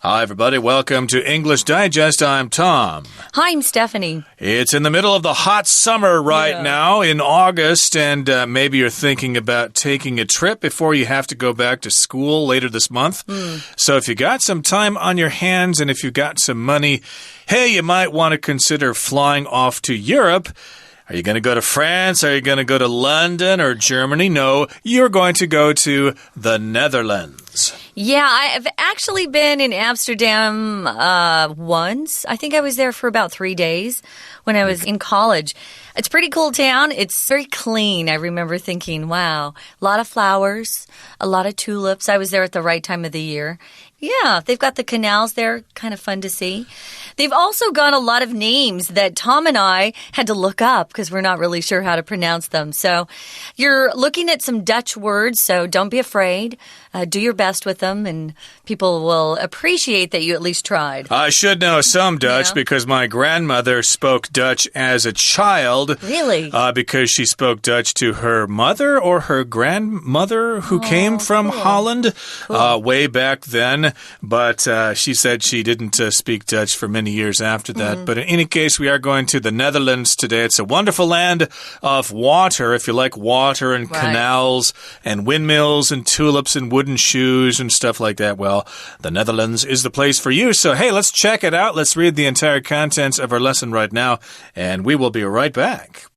Hi, everybody. Welcome to English Digest. I'm Tom. Hi, I'm Stephanie. It's in the middle of the hot summer right now in August, and maybe you're thinking about taking a trip before you have to go back to school later this month. So if you got some time on your hands and if you got some money, hey, you might want to consider flying off to Europe. Are you going to go to France? Are you going to go to London or Germany? No, you're going to go to the Netherlands. Yeah, I've actually been in Amsterdam once. I think I was there for about 3 days when I was in college. It's a pretty cool town. It's very clean. I remember thinking, wow, a lot of flowers, a lot of tulips. I was there at the right time of the year. Yeah, they've got the canals there, kind of fun to see. They've also got a lot of names that Tom and I had to look up because we're not really sure how to pronounce them. So you're looking at some Dutch words, so don't be afraid. Do your best with them, and people will appreciate that you at least tried. I should know some Dutch because my grandmother spoke Dutch as a child. Really? Because she spoke Dutch to her mother or her grandmother who came from Holland way back then. But she said she didn't speak Dutch for many years after that. But in any case, we are going to the Netherlands today. It's a wonderful land of water. If you like water and canals and windmills and tulips and wooden shoes and stuff like that, well, the Netherlands is the place for you. So, hey, let's check it out. Let's read the entire contents of our lesson right now, and we will be right back.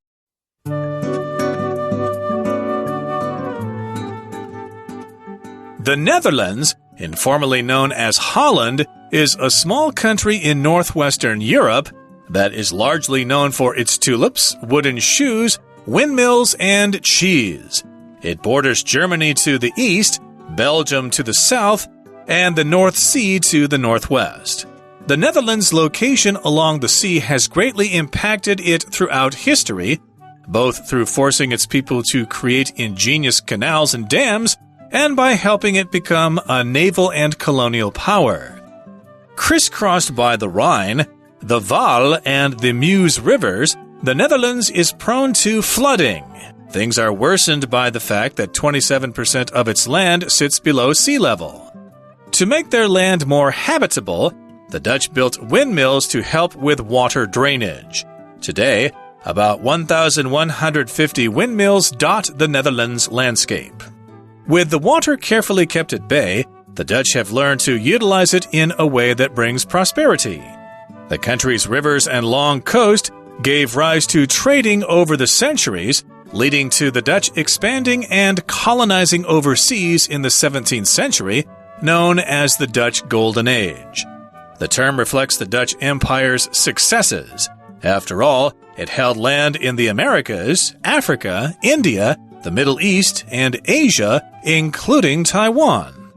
The Netherlands, informally known as Holland, is a small country in northwestern Europe that is largely known for its tulips, wooden shoes, windmills, and cheese. It borders Germany to the east, Belgium to the south, and the North Sea to the northwest. The Netherlands' location along the sea has greatly impacted it throughout history, both through forcing its people to create ingenious canals and dams, and by helping it become a naval and colonial power. Crisscrossed by the Rhine, the Waal, and the Meuse rivers, the Netherlands is prone to flooding. Things are worsened by the fact that 27% of its land sits below sea level. To make their land more habitable, the Dutch built windmills to help with water drainage. Today, about 1,150 windmills dot the Netherlands landscape. With the water carefully kept at bay, the Dutch have learned to utilize it in a way that brings prosperity. The country's rivers and long coast gave rise to trading over the centuries, leading to the Dutch expanding and colonizing overseas in the 17th century, known as the Dutch Golden Age. The term reflects the Dutch Empire's successes. After all, it held land in the Americas, Africa, India, the Middle East, and Asia, including Taiwan.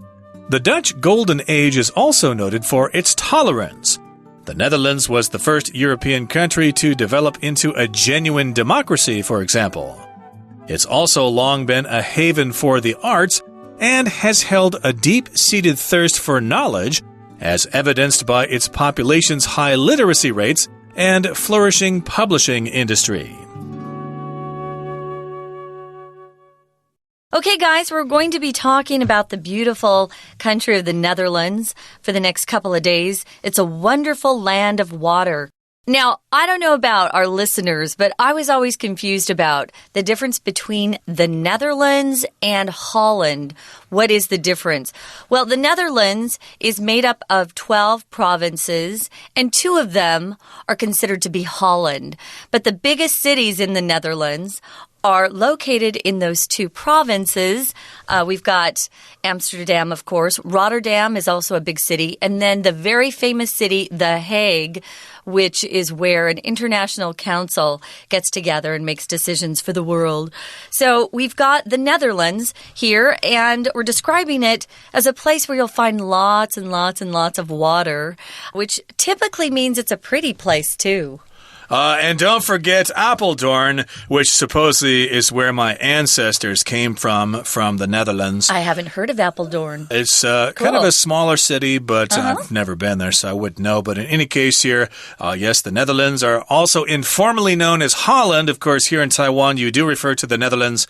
The Dutch Golden Age is also noted for its tolerance. The Netherlands was the first European country to develop into a genuine democracy, for example. It's also long been a haven for the arts and has held a deep-seated thirst for knowledge, as evidenced by its population's high literacy rates and flourishing publishing industry. Okay, guys, we're going to be talking about the beautiful country of the Netherlands for the next couple of days. It's a wonderful land of water. Now, I don't know about our listeners, but I was always confused about the difference between the Netherlands and Holland. What is the difference? Well, the Netherlands is made up of 12 provinces, and 2 of them are considered to be Holland. But the biggest cities in the Netherlands are located in those 2 provinces. We've got Amsterdam, of course. Rotterdam is also a big city. And then the very famous city, The Hague, which is where an international council gets together and makes decisions for the world. So we've got the Netherlands here, and we're describing it as a place where you'll find lots and lots and lots of water, which typically means it's a pretty place, too. And don't forget Apeldoorn, which supposedly is where my ancestors came from the Netherlands. I haven't heard of Apeldoorn. It's kind of a smaller city, but I've never been there, so I wouldn't know. But in any case here, yes, the Netherlands are also informally known as Holland. Of course, here in Taiwan, you do refer to the Netherlands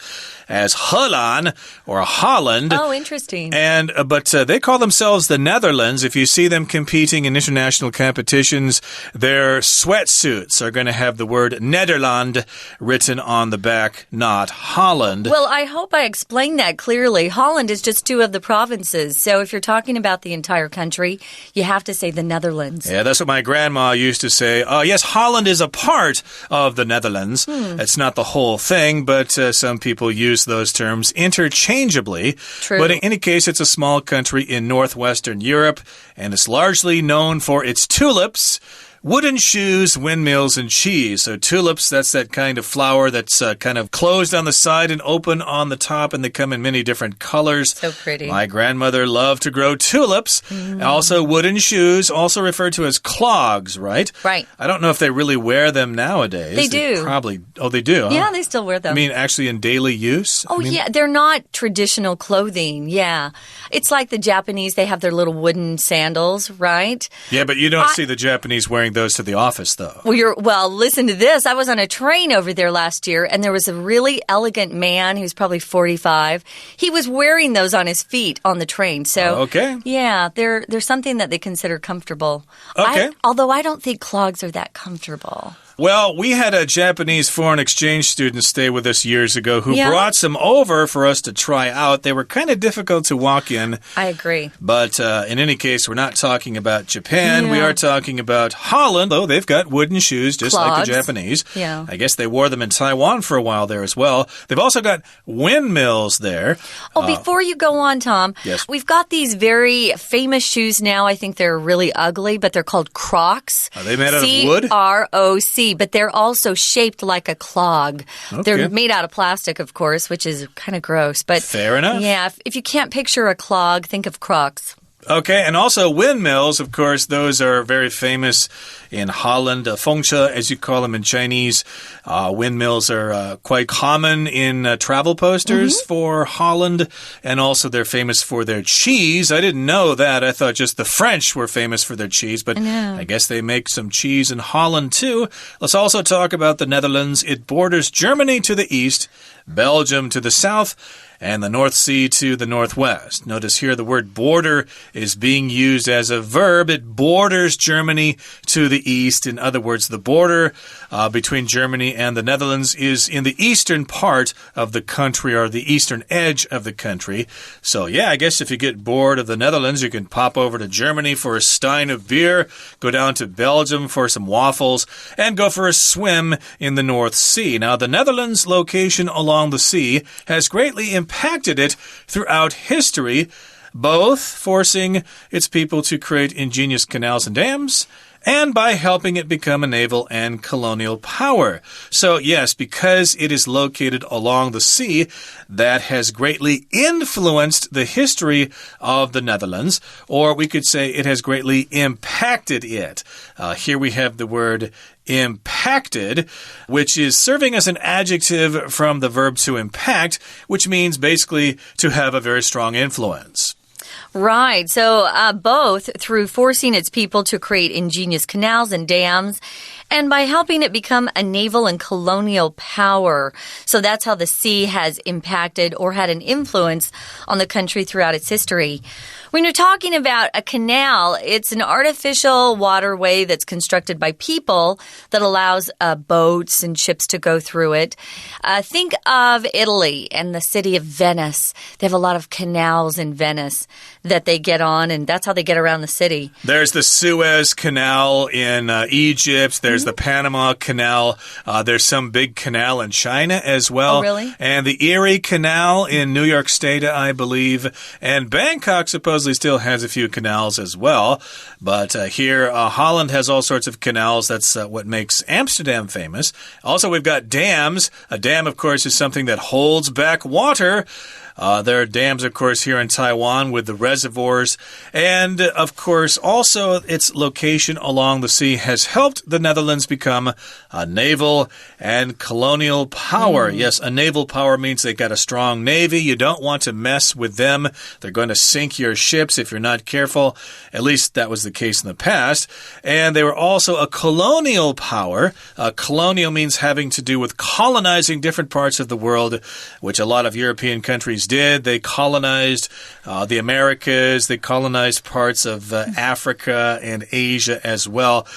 as Holland or Holland. Oh, interesting. But they call themselves the Netherlands. If you see them competing in international competitions, their sweatsuits are going to have the word Nederland written on the back, not Holland. Well, I hope I explained that clearly. Holland is just two of the provinces. So if you're talking about the entire country, you have to say the Netherlands. Yeah, that's what my grandma used to say. Yes, Holland is a part of the Netherlands. It's not the whole thing, but some people use those terms interchangeably. True. But in any case, it's a small country in northwestern Europe, and it's largely known for its tulips, wooden shoes, windmills, and cheese. So tulips, that's that kind of flower that's kind of closed on the side and open on the top, and they come in many different colors. So pretty. My grandmother loved to grow tulips. Also wooden shoes, also referred to as clogs, right? Right. I don't know if they really wear them nowadays. They do. Probably. Oh, they do? Huh? Yeah, they still wear them. I mean, actually in daily use? Oh, yeah. They're not traditional clothing. Yeah. It's like the Japanese, they have their little wooden sandals, right? Yeah, but you don't see the Japanese wearing those to the office, though. Well, listen to this. I was on a train over there last year, and there was a really elegant man who's probably 45. He was wearing those on his feet on the train. So, okay. Yeah, they're something that they consider comfortable. Okay. Although I don't think clogs are that comfortable. Well, we had a Japanese foreign exchange student stay with us years ago who brought some over for us to try out. They were kind of difficult to walk in. I agree. But in any case, we're not talking about Japan. Yeah. We are talking about Holland, though they've got wooden shoes just like the Japanese. Yeah. I guess they wore them in Taiwan for a while there as well. They've also got windmills there. Oh, before you go on, Tom, yes. We've got these very famous shoes now. I think they're really ugly, but they're called Crocs. Are they made out of wood? C-R-O-C. But they're also shaped like a clog. Okay. They're made out of plastic, of course, which is kind of gross. But fair enough. Yeah, if you can't picture a clog, think of Crocs. Okay, and also windmills, of course, those are very famous in Holland. Fengshe, as you call them in Chinese. Windmills are quite common in travel posters for Holland, and also they're famous for their cheese. I didn't know that. I thought just the French were famous for their cheese, but I guess they make some cheese in Holland too. Let's also talk about the Netherlands. It borders Germany to the east, Belgium to the south, and the North Sea to the northwest. Notice here the word border is being used as a verb. It borders Germany to the east. In other words, the border between Germany and the Netherlands is in the eastern part of the country, or the eastern edge of the country. So yeah, I guess if you get bored of the Netherlands, you can pop over to Germany for a stein of beer, go down to Belgium for some waffles, and go for a swim in the North Sea. Now, the Netherlands' location along the sea has greatly impacted it throughout history, both forcing its people to create ingenious canals and dams, and by helping it become a naval and colonial power. So yes, because it is located along the sea, that has greatly influenced the history of the Netherlands, or we could say it has greatly impacted it. Here we have the word impacted, which is serving as an adjective from the verb to impact, which means basically to have a very strong influence. Right. So both through forcing its people to create ingenious canals and dams, and by helping it become a naval and colonial power. So that's how the sea has impacted or had an influence on the country throughout its history. When you're talking about a canal, it's an artificial waterway that's constructed by people that allows boats and ships to go through it. Think of Italy and the city of Venice. They have a lot of canals in Venice that they get on, and that's how they get around the city. There's the Suez Canal in Egypt. There's the Panama Canal. There's some big canal in China as well. Oh, really? And the Erie Canal in New York State, I believe. And Bangkok supposedly still has a few canals as well. But here, Holland has all sorts of canals. That's what makes Amsterdam famous. Also, we've got dams. A dam, of course, is something that holds back water. There are dams, of course, here in Taiwan with the reservoirs. And, of course, also its location along the sea has helped the Netherlands become a naval and colonial power. Yes, a naval power means they got a strong navy. You don't want to mess with them. They're going to sink your ships if you're not careful. At least that was the case in the past. And they were also a colonial power. Colonial means having to do with colonizing different parts of the world, which a lot of European countries did. They colonized the Americas. They colonized parts of Africa and Asia as well.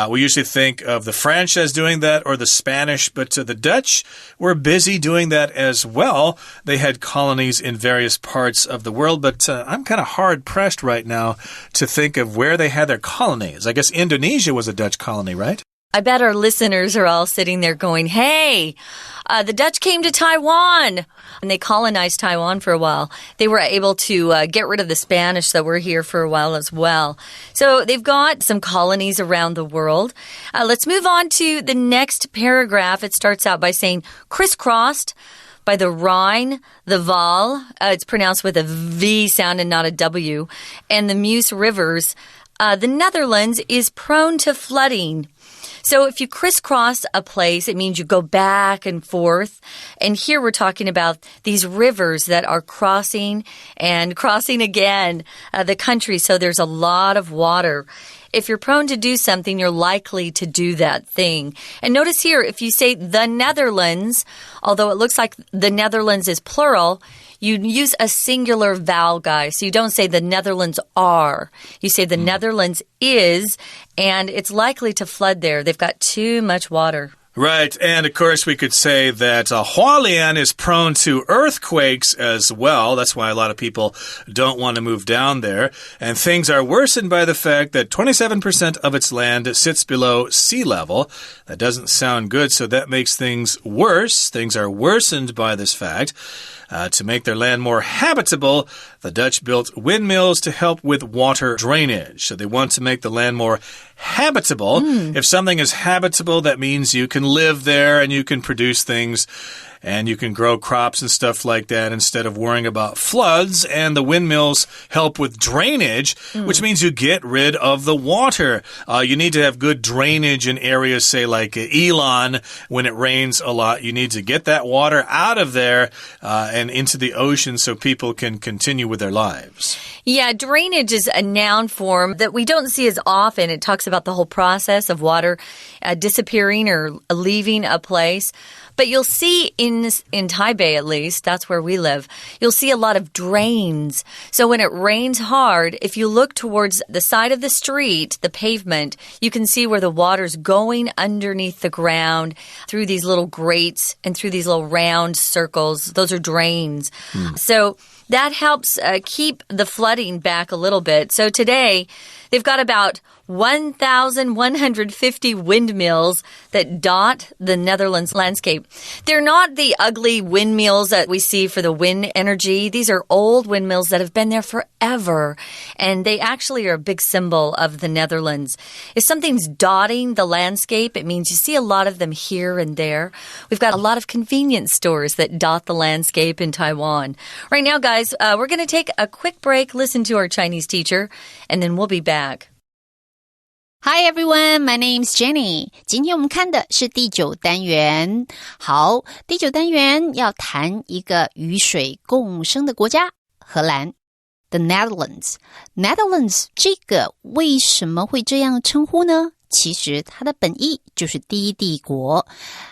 We usually think of the French as doing that or the Spanish, but the Dutch were busy doing that as well. They had colonies in various parts of the world, but I'm kind of hard-pressed right now to think of where they had their colonies. I guess Indonesia was a Dutch colony, right? I bet our listeners are all sitting there going, hey, the Dutch came to Taiwan and they colonized Taiwan for a while. They were able to get rid of the Spanish that were here for a while as well. So they've got some colonies around the world. Let's move on to the next paragraph. It starts out by saying crisscrossed by the Rhine, the Waal, it's pronounced with a V sound and not a W, and the Meuse rivers. The Netherlands is prone to flooding. So if you crisscross a place, it means you go back and forth. And here we're talking about these rivers that are crossing and crossing again the country. So there's a lot of water. If you're prone to do something, you're likely to do that thing. And notice here, if you say the Netherlands, although it looks like the Netherlands is plural, you use a singular vowel, guys. So you don't say the Netherlands are. You say the Netherlands is, and it's likely to flood there. They've got too much water. Right, and of course we could say that Hualien is prone to earthquakes as well. That's why a lot of people don't want to move down there. And things are worsened by the fact that 27% of its land sits below sea level. That doesn't sound good, so that makes things worse. Things are worsened by this fact. To make their land more habitable, the Dutch built windmills to help with water drainage. So they want to make the land more habitable. If something is habitable, that means you can live there and you can produce things and you can grow crops and stuff like that instead of worrying about floods. And the windmills help with drainage, which means you get rid of the water. You need to have good drainage in areas, say, like Elon. When it rains a lot, you need to get that water out of there and into the ocean so people can continue with their lives. Yeah, drainage is a noun form that we don't see as often. It talks about the whole process of water disappearing or leaving a place. But you'll see in Taipei, at least, that's where we live, you'll see a lot of drains. So when it rains hard, if you look towards the side of the street, the pavement, you can see where the water's going underneath the ground through these little grates and through these little round circles. Those are drains. So that helps keep the flooding back a little bit. So today, they've got about 1,150 windmills that dot the Netherlands landscape. They're not the ugly windmills that we see for the wind energy. These are old windmills that have been there forever, and they actually are a big symbol of the Netherlands. If something's dotting the landscape, it means you see a lot of them here and there. We've got a lot of convenience stores that dot the landscape in Taiwan. Right now, guys, we're going to take a quick break, listen to our Chinese teacher, and then we'll be back. Hi everyone, my name's Jenny. 今天我们看的是第9单元。好，第9单元要谈一个与水共生的国家——荷兰。The Netherlands. Netherlands 这个为什么会这样称呼呢？其实它的本意就是第一帝国，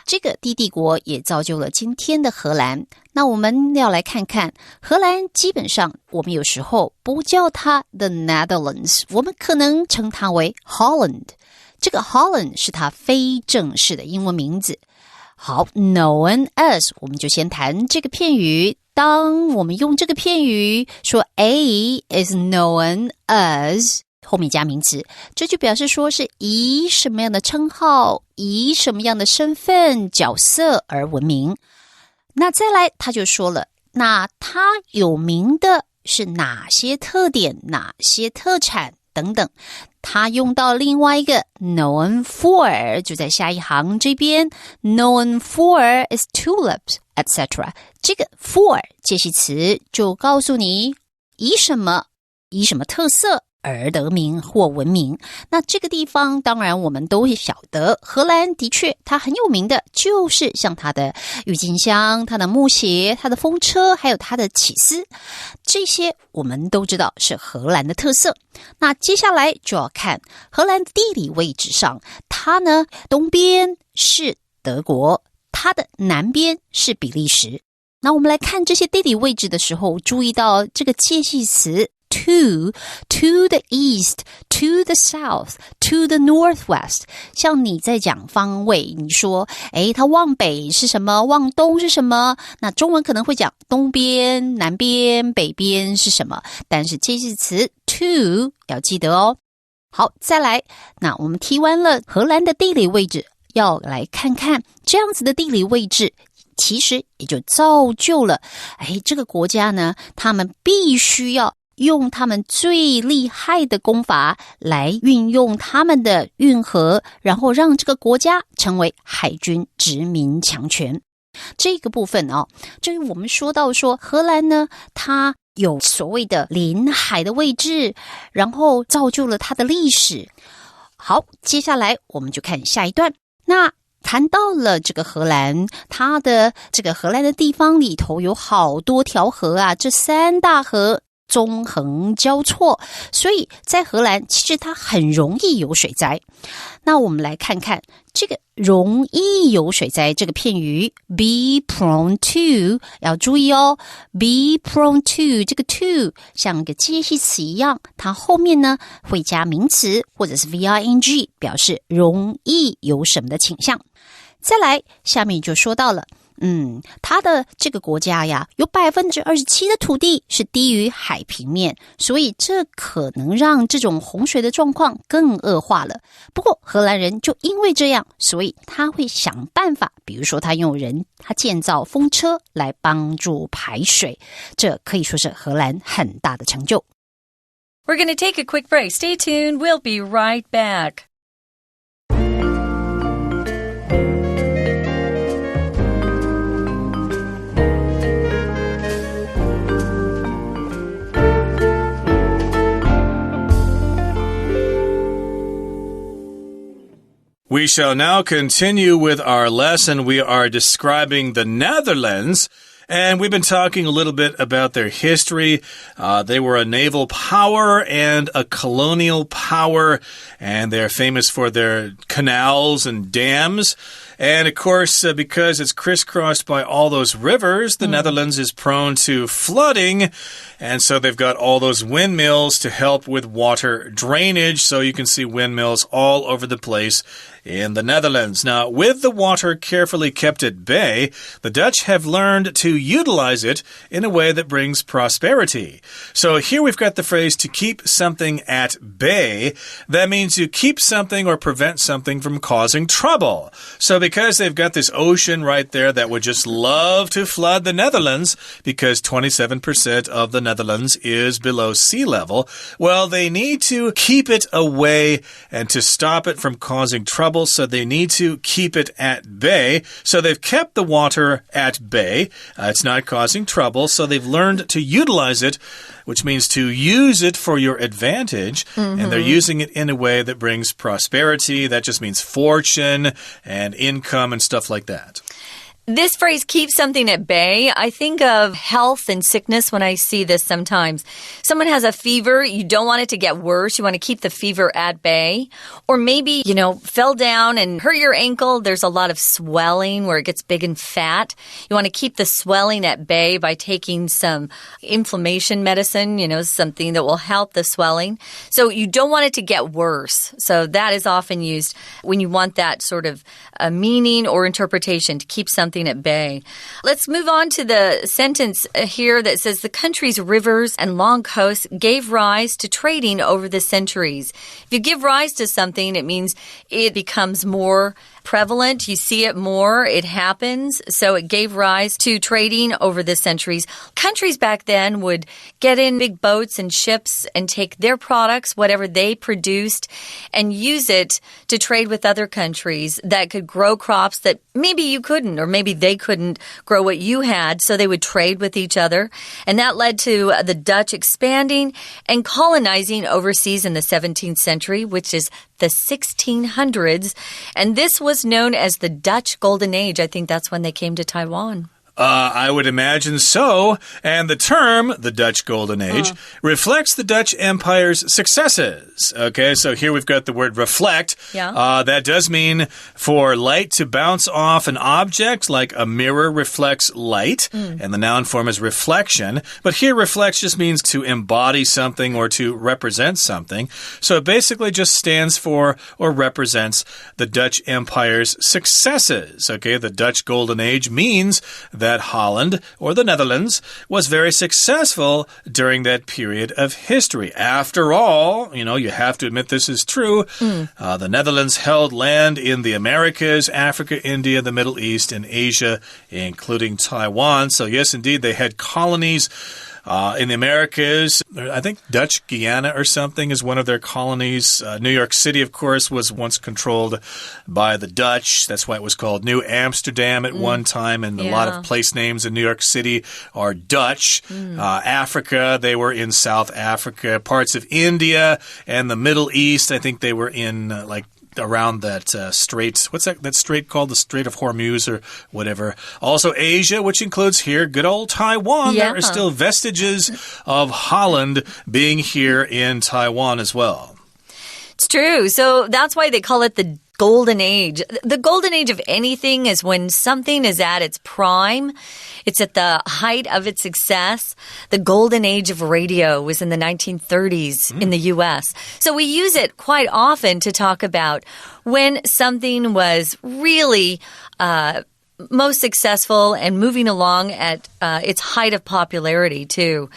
这个第一帝国也造就了今天的荷兰。那我们要来看看荷兰，基本上我们有时候不叫它 The Netherlands， 我们可能称它为 Holland。这个 Holland 是它非正式的英文名字。好 known as 我们就先谈这个片语。当我们用这个片语说 A is known as后面加名词，这就表示说是以什么样的称号，以什么样的身份角色而闻名。那再来他就说了，那他有名的是哪些特点，哪些特产等等。他用到另外一个 known for， 就在下一行这边 known for is tulips etc. 这个 for 介系词就告诉你以什么特色而得名或闻名。那这个地方当然我们都会晓得，荷兰的确它很有名的就是像它的郁金香、它的木鞋、它的风车，还有它的起司，这些我们都知道是荷兰的特色。那接下来就要看荷兰地理位置上，它呢东边是德国，它的南边是比利时。那我们来看这些地理位置的时候，注意到这个介系词to the east, to the south, to the northwest。 像你在讲方位，你说它往北是什么，往东是什么，那中文可能会讲东边、南边、北边是什么，但是介系词 to 要记得哦。好，再来，那我们提完了荷兰的地理位置，要来看看这样子的地理位置其实也就造就了这个国家呢，他们必须要用他们最厉害的功法来运用他们的运河，然后让这个国家成为海军殖民强权。这个部分就是我们说到说荷兰呢，它有所谓的临海的位置，然后造就了它的历史。好，接下来我们就看下一段。那谈到了这个荷兰，它的这个荷兰的地方里头有好多条河啊，这三大河纵横交错，所以在荷兰其实它很容易有水灾。那我们来看看这个容易有水灾这个片语 be prone to， 要注意哦， be prone to 这个 to 像一个介系词一样，它后面呢会加名词或者是 VING， 表示容易有什么的倾向。再来，下面就说到了它的这个国家呀，有 27% 的土地是低于海平面，所以这可能让这种洪水的状况更恶化了。不过荷兰人就因为这样，所以他会想办法，比如说他建造风车来帮助排水，这可以说是荷兰很大的成就。 We're going to take a quick break. Stay tuned. We'll be right back. We shall now continue with our lesson. We are describing the Netherlands, and we've been talking a little bit about their history. They were a naval power and a colonial power, and they're famous for their canals and dams. And, of course, because it's crisscrossed by all those rivers, the Netherlands is prone to flooding. And so they've got all those windmills to help with water drainage. So you can see windmills all over the place in the Netherlands. Now, with the water carefully kept at bay, the Dutch have learned to utilize it in a way that brings prosperity. So here we've got the phrase to keep something at bay. That means you keep something or prevent something from causing trouble. So because they've got this ocean right there that would just love to flood the Netherlands, because 27% of the Netherlands is below sea level, well, they need to keep it away and to stop it from causing trouble. So they need to keep it at bay. So they've kept the water at bay. It's not causing trouble. So they've learned to utilize it, which means to use it for your advantage. And they're using it in a way that brings prosperity. That just means fortune and income and stuff like that. This phrase, keep something at bay, I think of health and sickness when I see this sometimes. Someone has a fever, you don't want it to get worse, you want to keep the fever at bay. Or maybe, fell down and hurt your ankle, there's a lot of swelling where it gets big and fat. You want to keep the swelling at bay by taking some inflammation medicine, something that will help the swelling. So you don't want it to get worse. So that is often used when you want that sort of meaning or interpretation, to keep something at bay. Let's move on to the sentence here that says the country's rivers and long coasts gave rise to trading over the centuries. If you give rise to something, it means it becomes more prevalent. You see it more. It happens. So it gave rise to trading over the centuries. Countries back then would get in big boats and ships and take their products, whatever they produced, and use it to trade with other countries that could grow crops that maybe you couldn't, or maybe maybe they couldn't grow what you had, so they would trade with each other. And that led to the Dutch expanding and colonizing overseas in the 17th century, which is the 1600s. And this was known as the Dutch Golden Age. I think that's when they came to Taiwan. I would imagine so. And the term, the Dutch Golden Age, reflects the Dutch Empire's successes. Okay, so here we've got the word reflect. Yeah. That does mean for light to bounce off an object, like a mirror reflects light, and the noun form is reflection. But here, reflects just means to embody something or to represent something. So it basically just stands for or represents the Dutch Empire's successes. Okay, the Dutch Golden Age means that Holland, or the Netherlands, was very successful during that period of history. After all, you have to admit this is true. The Netherlands held land in the Americas, Africa, India, the Middle East, and Asia, including Taiwan. So yes, indeed, they had colonies in the Americas. I think Dutch Guiana or something is one of their colonies. New York City, of course, was once controlled by the Dutch. That's why it was called New Amsterdam at one time. And a lot of place names in New York City are Dutch. Africa, they were in South Africa. Parts of India and the Middle East, I think they were in around that strait. What's that strait called? The Strait of Hormuz or whatever. Also Asia, which includes here good old Taiwan. Yeah. There are still vestiges of Holland being here in Taiwan as well. It's true. So that's why they call it the Golden Age. The Golden Age of anything is when something is at its prime. It's at the height of its success. The Golden Age of radio was in the 1930s in the U.S. So we use it quite often to talk about when something was really most successful and moving along at its height of popularity, too.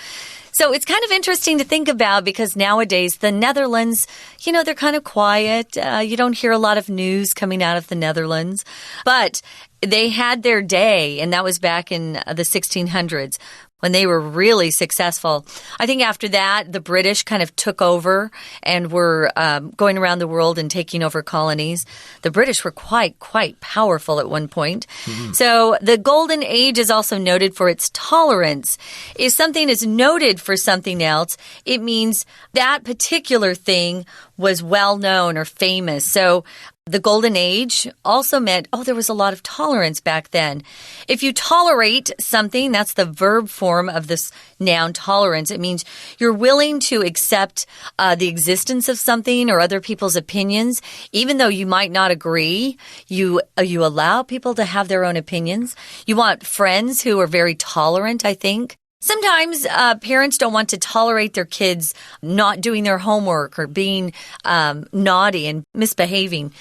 So it's kind of interesting to think about because nowadays the Netherlands, they're kind of quiet. You don't hear a lot of news coming out of the Netherlands. But they had their day, and that was back in the 1600s. When they were really successful. I think after that, the British kind of took over and were going around the world and taking over colonies. The British were quite powerful at one point. So the Golden Age is also noted for its tolerance. If something is noted for something else, it means that particular thing was well known or famous. So the Golden Age also meant, there was a lot of tolerance back then. If you tolerate something, that's the verb form of this noun tolerance. It means you're willing to accept the existence of something or other people's opinions, even though you might not agree. You allow people to have their own opinions. You want friends who are very tolerant, I think. Sometimes parents don't want to tolerate their kids not doing their homework or being naughty and misbehaving.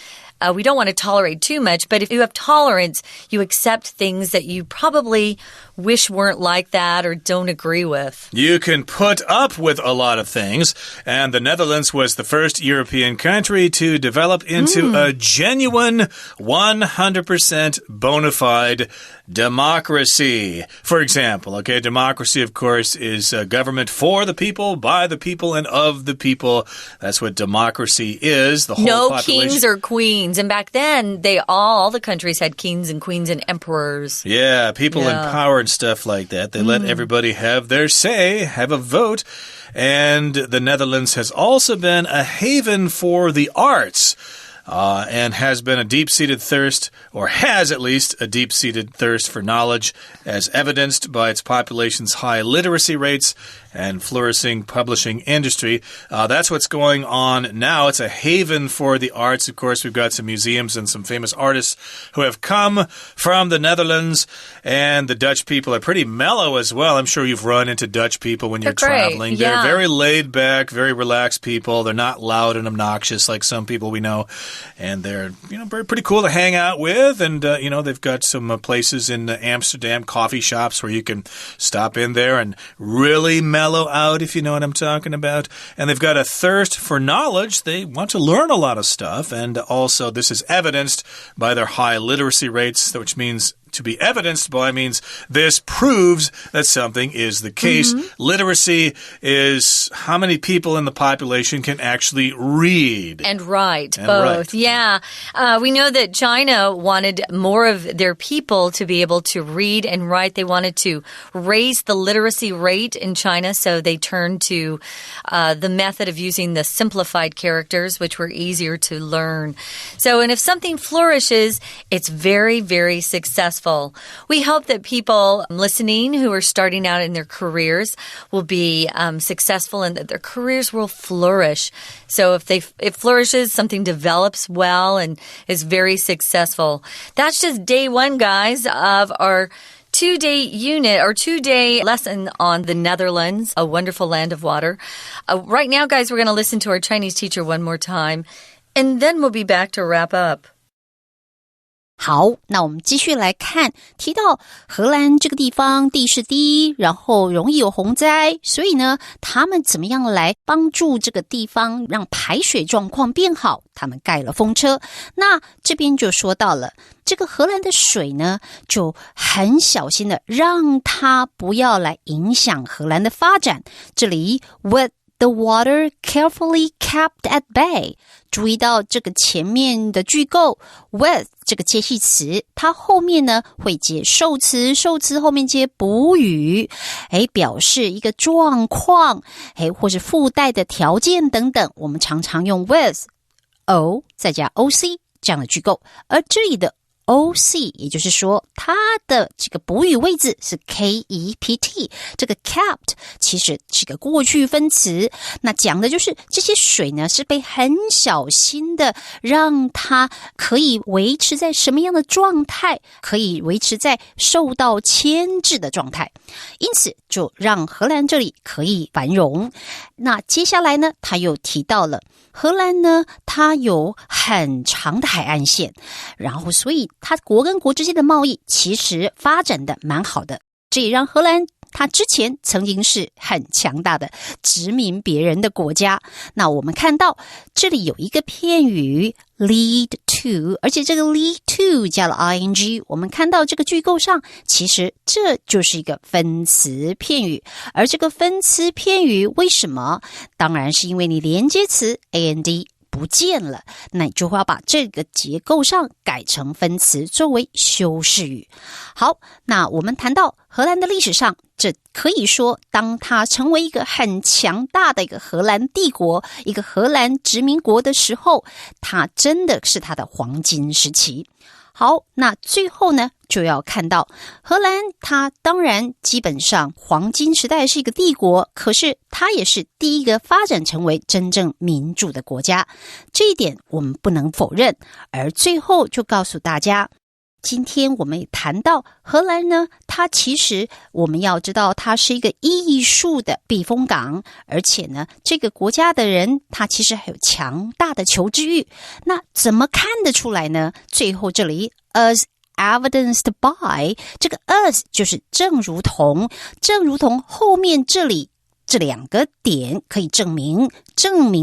We don't want to tolerate too much, but if you have tolerance, you accept things that you probably wish weren't like that or don't agree with. You can put up with a lot of things, and the Netherlands was the first European country to develop into a genuine 100% bona fide democracy. For example, democracy, of course, is government for the people, by the people, and of the people. That's what democracy is. The whole population. Kings or queens. And back then, all the countries had kings and queens and emperors. Yeah, people in power and stuff like that. They let everybody have their say, have a vote. And the Netherlands has also been a haven for the arts. And has been a deep-seated thirst, or has at least a deep-seated thirst for knowledge, as evidenced by its population's high literacy rates and flourishing publishing industry. That's what's going on now. It's a haven for the arts. Of course, we've got some museums and some famous artists who have come from the Netherlands, and the Dutch people are pretty mellow as well. I'm sure you've run into Dutch people when you're traveling. Yeah. They're very laid back, very relaxed people. They're not loud and obnoxious like some people we know. And they're, pretty cool to hang out with. And, they've got some places in Amsterdam, coffee shops where you can stop in there and really mellow out, if you know what I'm talking about. And they've got a thirst for knowledge. They want to learn a lot of stuff. And also, this is evidenced by their high literacy rates, which means To be evidenced by means this proves that something is the case. Literacy is how many people in the population can actually read. And write, both. Yeah. We know that China wanted more of their people to be able to read and write. They wanted to raise the literacy rate in China, so they turned to the method of using the simplified characters, which were easier to learn. So, and if something flourishes, it's very, very successful. We hope that people listening who are starting out in their careers will be successful and that their careers will flourish. So if it flourishes, something develops well and is very successful. That's just day one, guys, of our two-day unit or two-day lesson on the Netherlands, a wonderful land of water. Right now, guys, we're going to listen to our Chinese teacher one more time, and then we'll be back to wrap up. 好，那我们继续来看，提到荷兰这个地方地势低，然后容易有洪灾，所以呢，他们怎么样来帮助这个地方让排水状况变好？他们盖了风车。那这边就说到了，这个荷兰的水呢，就很小心的让它不要来影响荷兰的发展。这里 with the water carefully kept at bay， 注意到这个前面的句构 with 这个接系词，它后面呢会接受词，受词后面接补语，表示一个状况，或是附带的条件等等，我们常常用 with o 再加 oc 这样的句构，而这里的OC， 也就是说它的这个补语位置是 KEPT， 这个 kept 其实是个过去分词，那讲的就是这些水呢是被很小心的让它可以维持在什么样的状态，可以维持在受到牵制的状态，因此就让荷兰这里可以繁荣。那接下来呢，他又提到了荷兰呢，它有很长的海岸线，然后所以它国跟国之间的贸易其实发展的蛮好的，这也让荷兰它之前曾经是很强大的殖民别人的国家。那我们看到这里有一个片语 lead to， 而且这个 lead to 加了 ing， 我们看到这个句构上其实这就是一个分词片语，而这个分词片语为什么？当然是因为你连接词 and 不见了，那你就会要把这个结构上改成分词作为修饰语。好，那我们谈到荷兰的历史上，这可以说当它成为一个很强大的一个荷兰帝国，一个荷兰殖民国的时候，它真的是它的黄金时期。好，那最后呢，就要看到荷兰它当然基本上黄金时代是一个帝国，可是它也是第一个发展成为真正民主的国家，这一点我们不能否认。而最后就告诉大家，今天我们也谈到荷兰呢，它其实我们要知道它是一个艺术的避风港，而且呢这个国家的人他其实还有强大的求知欲。那怎么看得出来呢？最后这里 as evidenced by， 这个 as 就是正如同后面这里这两个点可以证明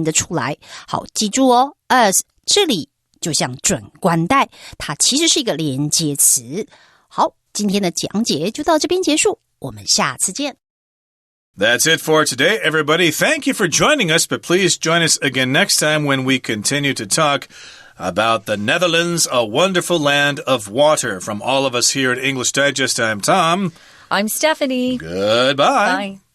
的出来。好，记住哦， as 这里就像准冠带，它其实是一个连接词。好，今天的讲解就到这边结束，我们下次见。That's it for today, everybody. Thank you for joining us, but please join us again next time when we continue to talk about the Netherlands, a wonderful land of water. From all of us here at English Digest, I'm Tom. I'm Stephanie. Goodbye. Bye.